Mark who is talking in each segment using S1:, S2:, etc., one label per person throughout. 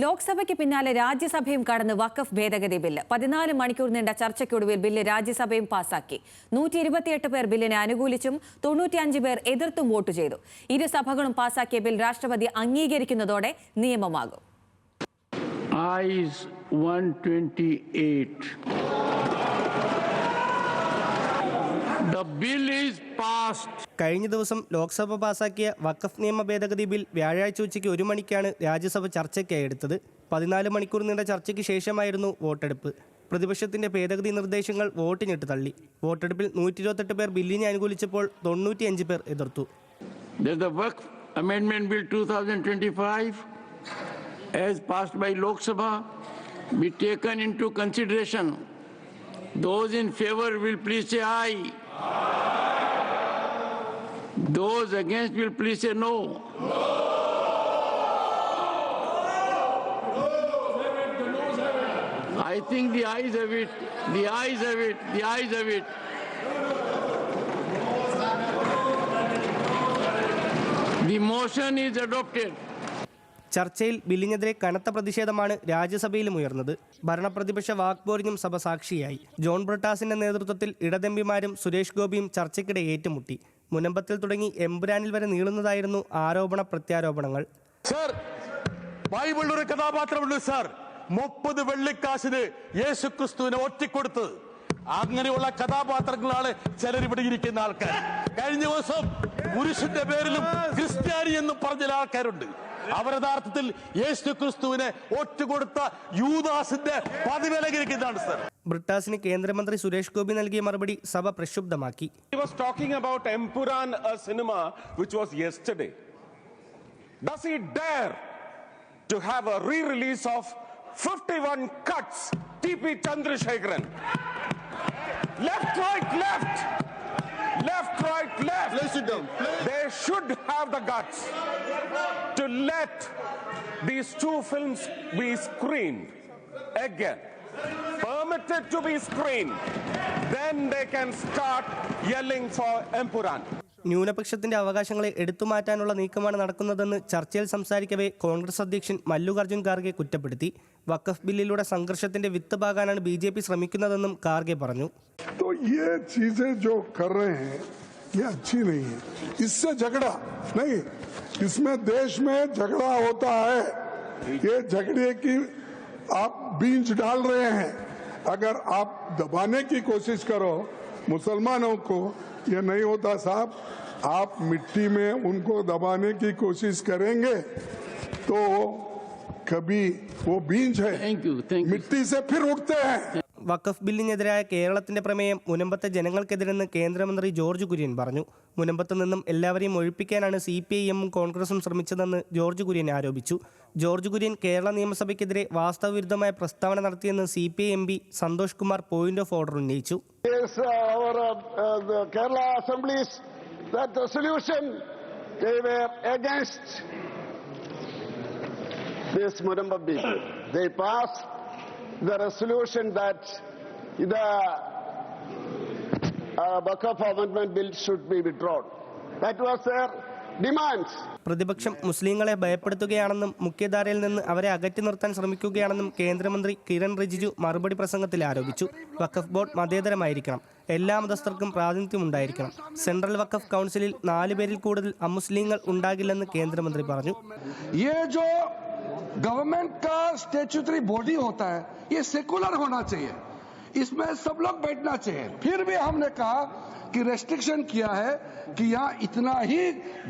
S1: ലോക്സഭയ്ക്ക് പിന്നാലെ രാജ്യസഭയും കടന്ന് വഖഫ് ഭേദഗതി ബില്ല് 14 മണിക്കൂർ നീണ്ട ചർച്ചയ്ക്കൊടുവിൽ ബില്ല് രാജ്യസഭയും പാസാക്കി. 128 പേർ ബില്ലിനെ അനുകൂലിച്ചും 95 പേർ എതിർത്തും വോട്ട് ചെയ്തു. ഇരു സഭകളും പാസാക്കിയ ബിൽ രാഷ്ട്രപതി അംഗീകരിക്കുന്നതോടെ നിയമമാകും.
S2: Ayes 128. The bill is passed.
S3: കഴിഞ്ഞ ദിവസം ലോക്സഭ പാസാക്കിയ വഖഫ് നിയമ ഭേദഗതി ബിൽ വ്യാഴാഴ്ച ഉച്ചയ്ക്ക് 1 മണിക്കാണ് രാജ്യസഭ ചർച്ചയ്ക്കായി എടുത്തത്. 14 മണിക്കൂർ നീണ്ട ചർച്ചയ്ക്ക് ശേഷമായിരുന്നു വോട്ടെടുപ്പ്. പ്രതിപക്ഷത്തിന്റെ ഭേദഗതി നിർദ്ദേശങ്ങൾ വോട്ടിനിട്ട് തള്ളി. വോട്ടെടുപ്പിൽ 128 പേർ ബില്ലിനെ അനുകൂലിച്ചപ്പോൾ 95 പേർ എതിർത്തു.
S2: The Waqf Amendment Bill 2025 as passed by Lok Sabha be taken into consideration. Those in favor will please say aye. Those against will please say no. I think the ayes have it. The ayes have it. The ayes have it. The motion is adopted.
S3: ചർച്ചയിൽ ബില്ലിനെതിരെ കനത്ത പ്രതിഷേധമാണ് രാജ്യസഭയിലും ഉയർന്നത്. ഭരണപ്രതിപക്ഷ വാക്പോരിനും സഭ സാക്ഷിയായി. John ബ്രിട്ടാസിന്റെ നേതൃത്വത്തിൽ ഇടതെമ്പിമാരും സുരേഷ് ഗോപിയും ചർച്ചയ്ക്കിടെ ഏറ്റുമുട്ടി. മുനമ്പത്തിൽ തുടങ്ങി എമ്പുരാനിൽ വരെ നീളുന്നതായിരുന്നു ആരോപണ പ്രത്യാരോപണങ്ങൾ.
S4: സർ, ബൈബിളിൽ ഒരു കഥാപാത്രമുണ്ട് സർ, 30 വെള്ളിക്കാശിന് യേശുക്രിസ്തുവിനെ ഒറ്റിക്കൊടുത്തത്. അങ്ങനെയുള്ള കഥാപാത്രങ്ങളാണ് ചിലരിവിടെ ഇരിക്കുന്ന ആൾക്കാർ. കഴിഞ്ഞ ദിവസം പുരുഷന്റെ പേരിലും ക്രിസ്ത്യാനി എന്നും പറഞ്ഞ ആൾക്കാരുണ്ട്. അവർ യഥാർത്ഥത്തിൽ യേശുക്രിസ്തുവിനെ ഒറ്റുകൊടുത്ത യൂദാസിന്റെ പതിവിലകരിക്കുന്നതാണ് സർ.
S3: ബ്രിട്ടാസിന് കേന്ദ്രമന്ത്രി സുരേഷ് ഗോപി നൽകിയ മറുപടി സഭ പ്രക്ഷുബ്ധമാക്കി.
S5: He was talking about Empuran, a cinema which was yesterday. Does he dare to have a re-release of 51 cuts? TP Chandrasekharan. Left, right, left. Left, right, left.
S4: Please sit down.
S5: They should have the guts to let these two films be screened again. Permitted to be screened. Then they can start yelling for Empuran.
S3: ന്യൂനപക്ഷത്തിന്റെ അവകാശങ്ങളെ എടുത്തുമാറ്റാനുള്ള നീക്കമാണ് നടക്കുന്നതെന്ന് ചർച്ചയിൽ സംസാരിക്കവേ കോൺഗ്രസ് അധ്യക്ഷൻ മല്ലികാർജുൻ ഖാർഗെ കുറ്റപ്പെടുത്തി. വഖഫ് ബില്ലിലൂടെ സംഘർഷത്തിന്റെ വിത്ത് പാകാനാണ് BJP ശ്രമിക്കുന്നതെന്നും ഖാർഗെ പറഞ്ഞു.
S6: ये चीजें जो कर रहे हैं ये अच्छी नहीं है. इससे झगड़ा नहीं, इसमें देश में झगड़ा होता है. ये झगड़े की आप बीज डाल रहे हैं. अगर आप दबाने की कोशिश करो मुसलमानों को, ये नहीं होता साहब. आप मिट्टी में उनको दबाने की कोशिश करेंगे तो कभी वो बीज है, मिट्टी से फिर उठते हैं.
S3: വഖഫ് ബില്ലിനെതിരായ കേരളത്തിന്റെ പ്രമേയം മുനമ്പത്തെ ജനങ്ങൾക്കെതിരെന്ന് കേന്ദ്രമന്ത്രി ജോർജ് കുര്യൻ പറഞ്ഞു. മുനമ്പത്ത് നിന്നും എല്ലാവരെയും ഒഴിപ്പിക്കാനാണ് CPIM കോൺഗ്രസും ശ്രമിച്ചതെന്ന് ജോർജ് കുര്യൻ ആരോപിച്ചു. ജോർജ് കുര്യൻ കേരള നിയമസഭയ്ക്കെതിരെ വാസ്തവവിരുദ്ധമായ പ്രസ്താവന നടത്തിയെന്ന് CPI MP Santhosh Kumar point of order ഉന്നയിച്ചു.
S7: The resolution that the Waqf Amendment Bill should be withdrawn. That was their demand.
S3: പ്രതിപക്ഷം മുസ്ലിങ്ങളെ ഭയപ്പെടുത്തുകയാണെന്നും മുഖ്യധാരയിൽ നിന്ന് അവരെ അകറ്റി നിർത്താൻ ശ്രമിക്കുകയാണെന്നും കേന്ദ്രമന്ത്രി കിരൺ റിജിജു മറുപടി പ്രസംഗത്തിൽ ആരോപിച്ചു. വഖഫ് ബോർഡ് മതേതരമായിരിക്കണം, എല്ലാ മതസ്ഥർക്കും പ്രാതിനിധ്യം ഉണ്ടായിരിക്കണം. സെൻട്രൽ വഖഫ് കൗൺസിലിൽ 4 പേരിൽ കൂടുതൽ അമുസ്ലിങ്ങൾ ഉണ്ടാകില്ലെന്ന് കേന്ദ്രമന്ത്രി പറഞ്ഞു.
S8: गवर्नमेंट का स्टैट्यूटरी बॉडी होता है, ये सेकुलर होना चाहिए, इसमें सब लोग बैठना चाहिए. फिर भी हमने कहा कि रेस्ट्रिक्शन किया है कि यहाँ इतना ही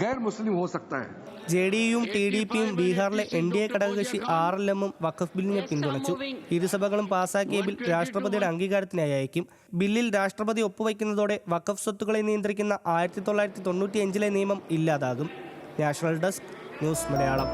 S8: गैर मुस्लिम हो सकता है.
S3: JDUവും TDPയും ബീഹാറിലെ NDA ഘടകകക്ഷി RLMഉം വഖഫ് ബില്ലിനെ പിന്തുണച്ചു. ഇരുസഭകളും പാസാക്കിയ ബിൽ രാഷ്ട്രപതിയുടെ അംഗീകാരത്തിനായി അയക്കും. ബില്ലിൽ രാഷ്ട്രപതി ഒപ്പുവയ്ക്കുന്നതോടെ വഖഫ് സ്വത്തുക്കളെ നിയന്ത്രിക്കുന്ന 1995 നിയമം ഇല്ലാതാകും. National desk, news Malayalam.